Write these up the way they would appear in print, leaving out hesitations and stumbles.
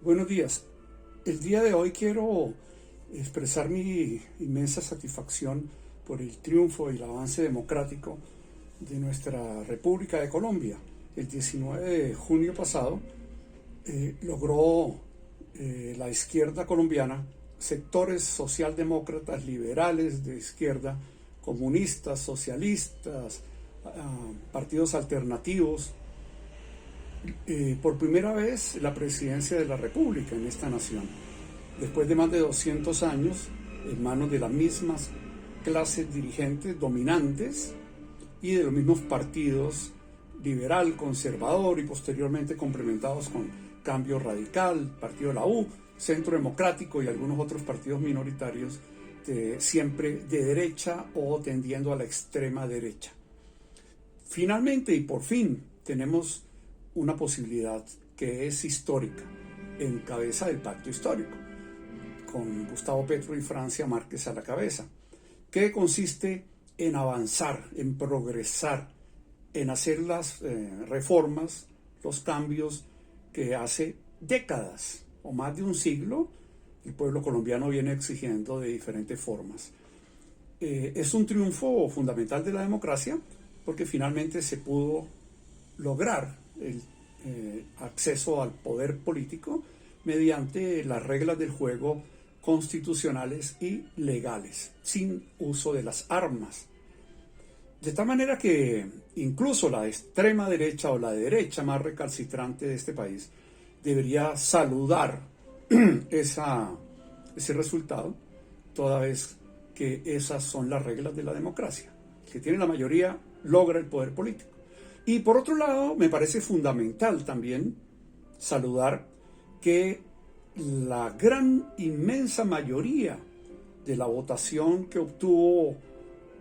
Buenos días. El día de hoy quiero expresar mi inmensa satisfacción por el triunfo y el avance democrático de nuestra República de Colombia. El 19 de junio pasado logró la izquierda colombiana, sectores socialdemócratas, liberales de izquierda, comunistas, socialistas, partidos alternativos, por primera vez la presidencia de la República en esta nación, después de más de 200 años en manos de las mismas clases dirigentes dominantes y de los mismos partidos liberal, conservador y posteriormente complementados con Cambio Radical, Partido de la U, Centro Democrático y algunos otros partidos minoritarios siempre de derecha o tendiendo a la extrema derecha. Finalmente y por fin tenemos una posibilidad que es histórica, en cabeza del pacto histórico, con Gustavo Petro y Francia Márquez a la cabeza, que consiste en avanzar, en progresar, en hacer las reformas, los cambios que hace décadas o más de un siglo el pueblo colombiano viene exigiendo de diferentes formas. Es un triunfo fundamental de la democracia porque finalmente se pudo lograr el acceso al poder político mediante las reglas del juego constitucionales y legales, sin uso de las armas. De tal manera que incluso la extrema derecha o la derecha más recalcitrante de este país debería saludar ese resultado, toda vez que esas son las reglas de la democracia. El que tiene la mayoría logra el poder político. Y por otro lado, me parece fundamental también saludar que la gran, inmensa mayoría de la votación que obtuvo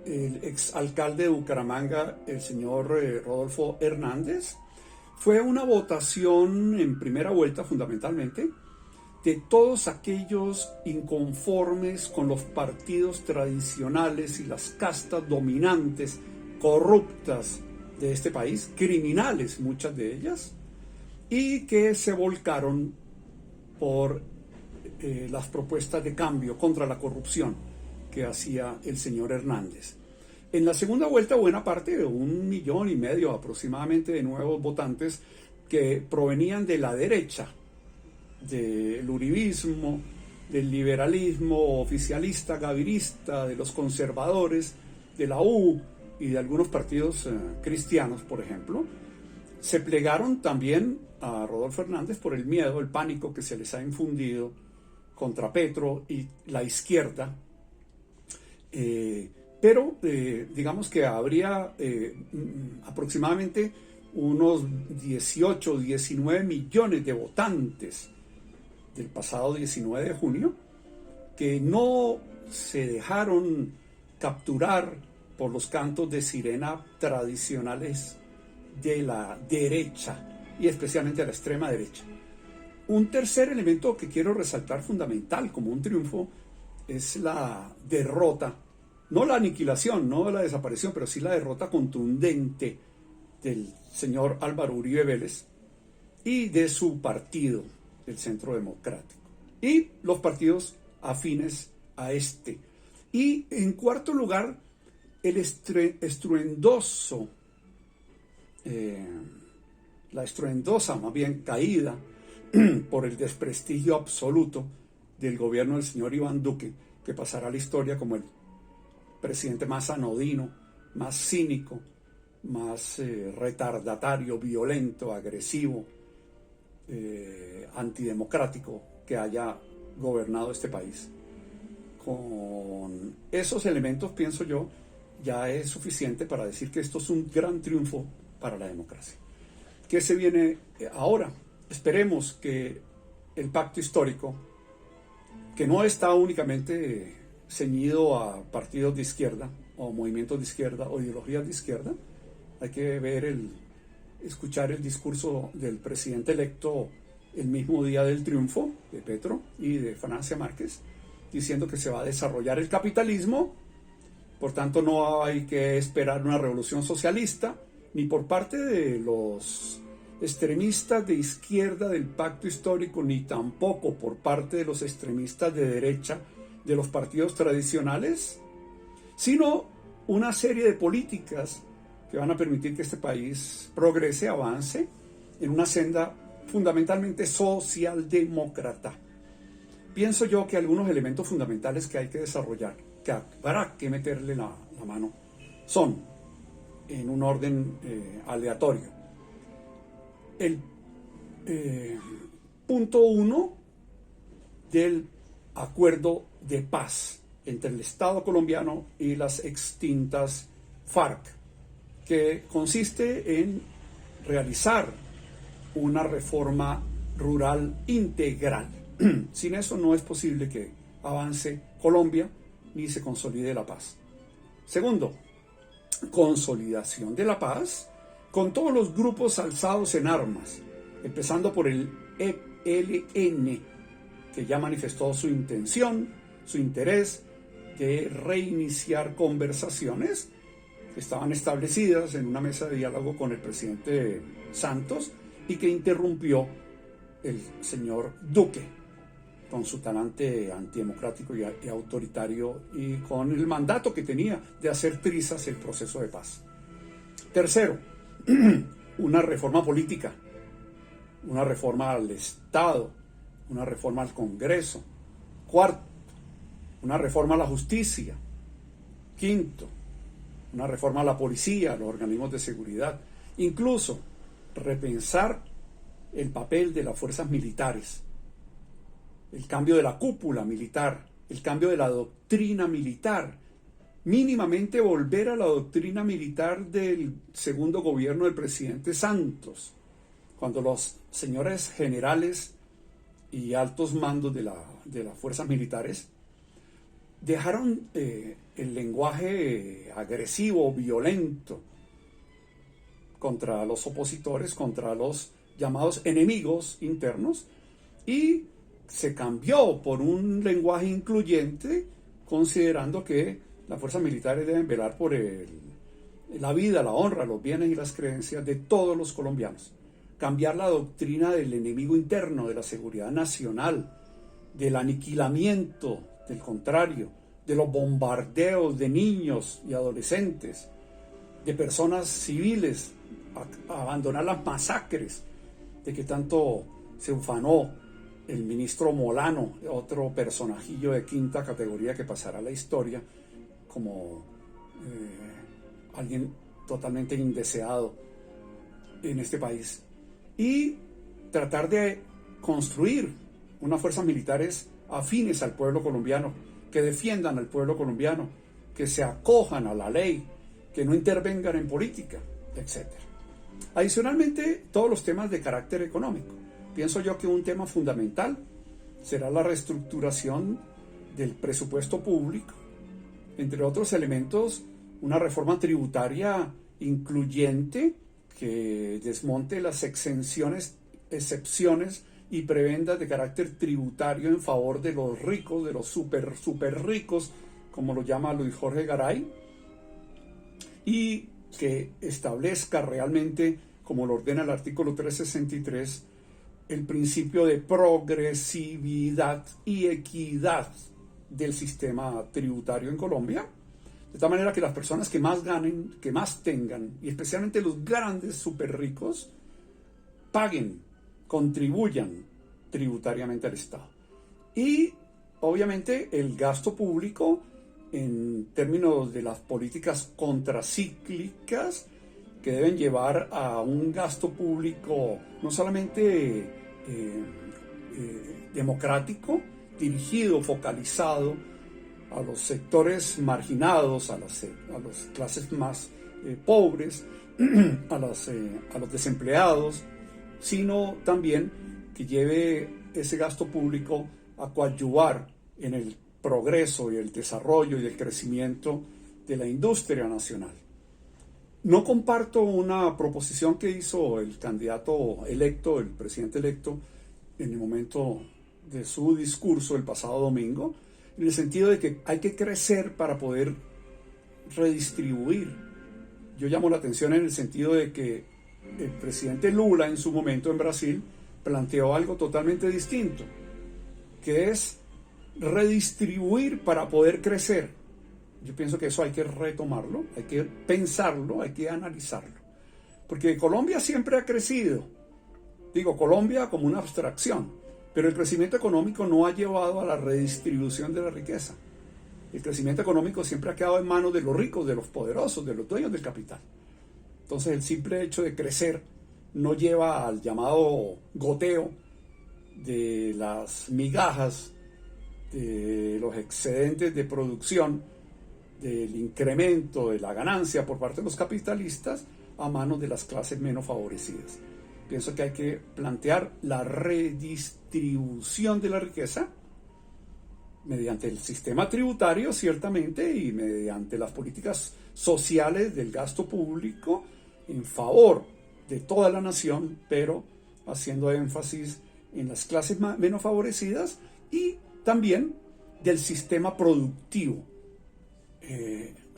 el exalcalde de Bucaramanga, el señor Rodolfo Hernández, fue una votación en primera vuelta fundamentalmente de todos aquellos inconformes con los partidos tradicionales y las castas dominantes, corruptas de este país, criminales muchas de ellas, y que se volcaron por las propuestas de cambio contra la corrupción que hacía el señor Hernández. En la segunda vuelta, buena parte de 1,5 millones aproximadamente de nuevos votantes que provenían de la derecha, del uribismo, del liberalismo oficialista, gavirista, de los conservadores, de la U y de algunos partidos cristianos, por ejemplo, se plegaron también a Rodolfo Hernández por el miedo, el pánico que se les ha infundido contra Petro y la izquierda. Pero digamos que habría aproximadamente unos 18 o 19 millones de votantes del pasado 19 de junio que no se dejaron capturar por los cantos de sirena tradicionales de la derecha y especialmente de la extrema derecha. Un tercer elemento que quiero resaltar fundamental como un triunfo es la derrota, no la aniquilación, no la desaparición, pero sí la derrota contundente del señor Álvaro Uribe Vélez y de su partido, el Centro Democrático, y los partidos afines a este. Y en cuarto lugar, la estruendosa más bien caída por el desprestigio absoluto del gobierno del señor Iván Duque, que pasará a la historia como el presidente más anodino, más cínico, más retardatario, violento, agresivo, antidemocrático que haya gobernado este país. Con esos elementos, pienso yo, ya es suficiente para decir que esto es un gran triunfo para la democracia. ¿Qué se viene ahora? Esperemos que el pacto histórico, que no está únicamente ceñido a partidos de izquierda o movimientos de izquierda o ideologías de izquierda, hay que escuchar el discurso del presidente electo el mismo día del triunfo de Petro y de Francia Márquez, diciendo que se va a desarrollar el capitalismo, por tanto no hay que esperar una revolución socialista, ni por parte de los extremistas de izquierda del pacto histórico, ni tampoco por parte de los extremistas de derecha de los partidos tradicionales, sino una serie de políticas que van a permitir que este país progrese, avance en una senda fundamentalmente socialdemócrata. Pienso yo que algunos elementos fundamentales que hay que desarrollar, que habrá que meterle la mano, son, en un orden aleatorio, el punto 1 del acuerdo de paz entre el Estado colombiano y las extintas FARC, que consiste en realizar una reforma rural integral. Sin eso no es posible que avance Colombia ni se consolide la paz. Segundo, consolidación de la paz con todos los grupos alzados en armas, empezando por el ELN, que ya manifestó su intención, su interés de reiniciar conversaciones que estaban establecidas en una mesa de diálogo con el presidente Santos y que interrumpió el señor Duque con su talante antidemocrático y autoritario y con el mandato que tenía de hacer trizas el proceso de paz. Tercero, una reforma política, una reforma al Estado, una reforma al Congreso. Cuarto, una reforma a la justicia. Quinto, una reforma a la policía, a los organismos de seguridad. Incluso repensar el papel de las fuerzas militares, el cambio de la cúpula militar, el cambio de la doctrina militar, mínimamente volver a la doctrina militar del segundo gobierno del presidente Santos, cuando los señores generales y altos mandos de las fuerzas militares dejaron el lenguaje agresivo, violento contra los opositores, contra los llamados enemigos internos, y se cambió por un lenguaje incluyente, considerando que las fuerzas militares deben velar por la vida, la honra, los bienes y las creencias de todos los colombianos. Cambiar la doctrina del enemigo interno, de la seguridad nacional, del aniquilamiento, del contrario, de los bombardeos de niños y adolescentes, de personas civiles, abandonar las masacres de que tanto se ufanó el ministro Molano, otro personajillo de quinta categoría que pasará a la historia como alguien totalmente indeseado en este país, y tratar de construir unas fuerzas militares afines al pueblo colombiano, que defiendan al pueblo colombiano, que se acojan a la ley, que no intervengan en política, etc. Adicionalmente, todos los temas de carácter económico. Pienso yo que un tema fundamental será la reestructuración del presupuesto público, entre otros elementos, una reforma tributaria incluyente que desmonte las excepciones y prebendas de carácter tributario en favor de los ricos, de los super ricos, como lo llama Luis Jorge Garay, y que establezca realmente, como lo ordena el artículo 363, el principio de progresividad y equidad del sistema tributario en Colombia, de tal manera que las personas que más ganen, que más tengan, y especialmente los grandes súper ricos, paguen, contribuyan tributariamente al Estado. Y obviamente el gasto público, en términos de las políticas contracíclicas, que deben llevar a un gasto público no solamente democrático, dirigido, focalizado a los sectores marginados, a las clases más pobres, a los desempleados, sino también que lleve ese gasto público a coadyuvar en el progreso y el desarrollo y el crecimiento de la industria nacional. No comparto una proposición que hizo el candidato electo, el presidente electo, en el momento de su discurso el pasado domingo, en el sentido de que hay que crecer para poder redistribuir. Yo llamo la atención en el sentido de que el presidente Lula en su momento en Brasil planteó algo totalmente distinto, que es redistribuir para poder crecer. Yo pienso que eso hay que retomarlo, hay que pensarlo, hay que analizarlo. Porque Colombia siempre ha crecido. Digo, Colombia como una abstracción, pero el crecimiento económico no ha llevado a la redistribución de la riqueza. El crecimiento económico siempre ha quedado en manos de los ricos, de los poderosos, de los dueños del capital. Entonces el simple hecho de crecer no lleva al llamado goteo de las migajas, de los excedentes de producción, del incremento de la ganancia por parte de los capitalistas a manos de las clases menos favorecidas. Pienso que hay que plantear la redistribución de la riqueza mediante el sistema tributario, ciertamente, y mediante las políticas sociales del gasto público en favor de toda la nación, pero haciendo énfasis en las clases menos favorecidas y también del sistema productivo.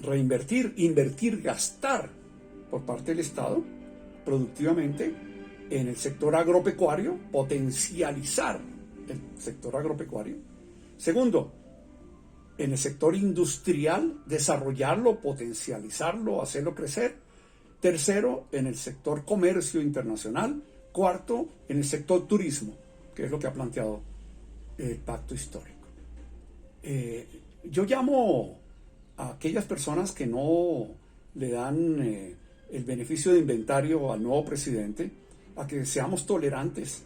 Reinvertir, invertir, gastar por parte del Estado productivamente en el sector agropecuario, potencializar el sector agropecuario. Segundo, en el sector industrial, desarrollarlo, potencializarlo, hacerlo crecer. Tercero, en el sector comercio internacional. Cuarto, en el sector turismo, que es lo que ha planteado el pacto histórico. Yo llamo a aquellas personas que no le dan el beneficio de inventario al nuevo presidente a que seamos tolerantes,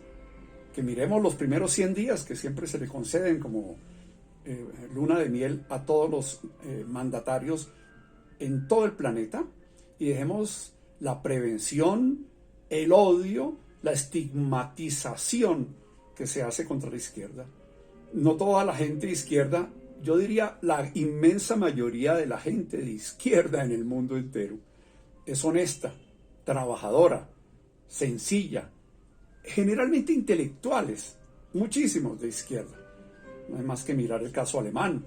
que miremos los primeros 100 días que siempre se le conceden como luna de miel a todos los mandatarios en todo el planeta y dejemos la prevención, el odio, la estigmatización que se hace contra la izquierda. No toda la gente de izquierda, yo diría la inmensa mayoría de la gente de izquierda en el mundo entero es honesta, trabajadora, sencilla, generalmente intelectuales, muchísimos de izquierda. No hay más que mirar el caso alemán,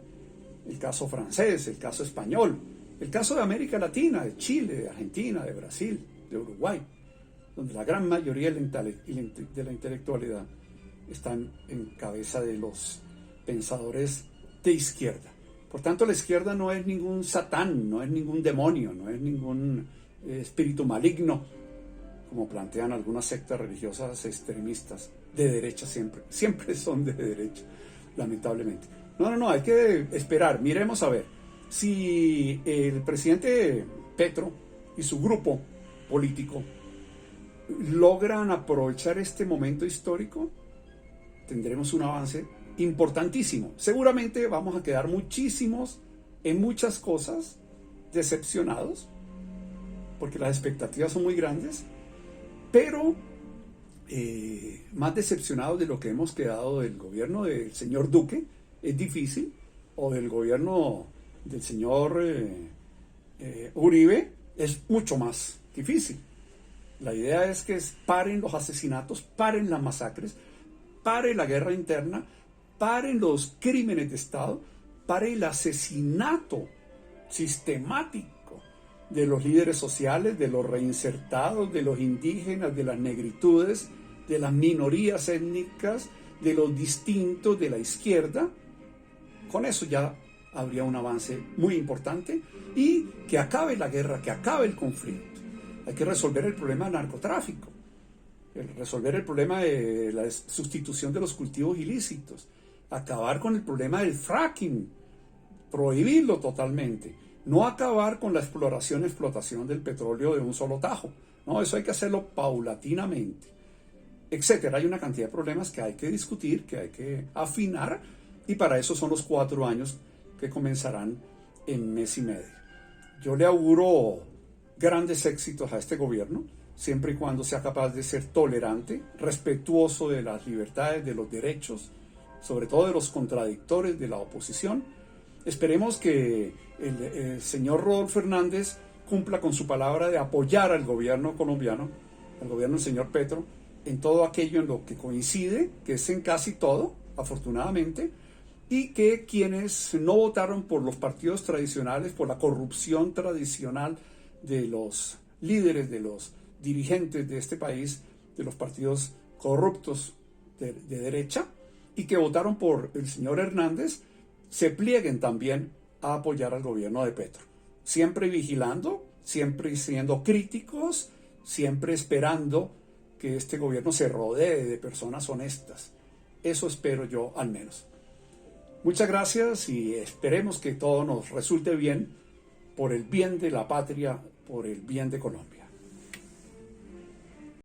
el caso francés, el caso español, el caso de América Latina, de Chile, de Argentina, de Brasil, de Uruguay, donde la gran mayoría de la intelectualidad están en cabeza de los pensadores de izquierda. Por tanto, la izquierda no es ningún satán, no es ningún demonio, no es ningún espíritu maligno, como plantean algunas sectas religiosas extremistas, de derecha siempre son de derecha, lamentablemente. No, hay que esperar, miremos a ver. Si el presidente Petro y su grupo político logran aprovechar este momento histórico, tendremos un avance importantísimo. Seguramente vamos a quedar muchísimos en muchas cosas decepcionados, porque las expectativas son muy grandes, pero más decepcionados de lo que hemos quedado del gobierno del señor Duque, es difícil, o del gobierno del señor Uribe, es mucho más difícil. La idea es que paren los asesinatos, paren las masacres, pare la guerra interna, paren los crímenes de Estado, pare el asesinato sistemático de los líderes sociales, de los reinsertados, de los indígenas, de las negritudes, de las minorías étnicas, de los distintos, de la izquierda. Con eso ya habría un avance muy importante y que acabe la guerra, que acabe el conflicto. Hay que resolver el problema del narcotráfico, resolver el problema de la sustitución de los cultivos ilícitos, acabar con el problema del fracking, prohibirlo totalmente, no acabar con la explotación del petróleo de un solo tajo. No, eso hay que hacerlo paulatinamente, etcétera. Hay una cantidad de problemas que hay que discutir, que hay que afinar, y para eso son los 4 años que comenzarán en mes y medio. Yo le auguro grandes éxitos a este gobierno, siempre y cuando sea capaz de ser tolerante, respetuoso de las libertades, de los derechos, sobre todo de los contradictores de la oposición. Esperemos que el señor Rodolfo Hernández cumpla con su palabra de apoyar al gobierno colombiano, al gobierno del señor Petro, en todo aquello en lo que coincide, que es en casi todo, afortunadamente, y que quienes no votaron por los partidos tradicionales, por la corrupción tradicional de los líderes de los dirigentes de este país, de los partidos corruptos de derecha, y que votaron por el señor Hernández, se plieguen también a apoyar al gobierno de Petro. Siempre vigilando, siempre siendo críticos, siempre esperando que este gobierno se rodee de personas honestas. Eso espero yo al menos. Muchas gracias y esperemos que todo nos resulte bien por el bien de la patria, por el bien de Colombia.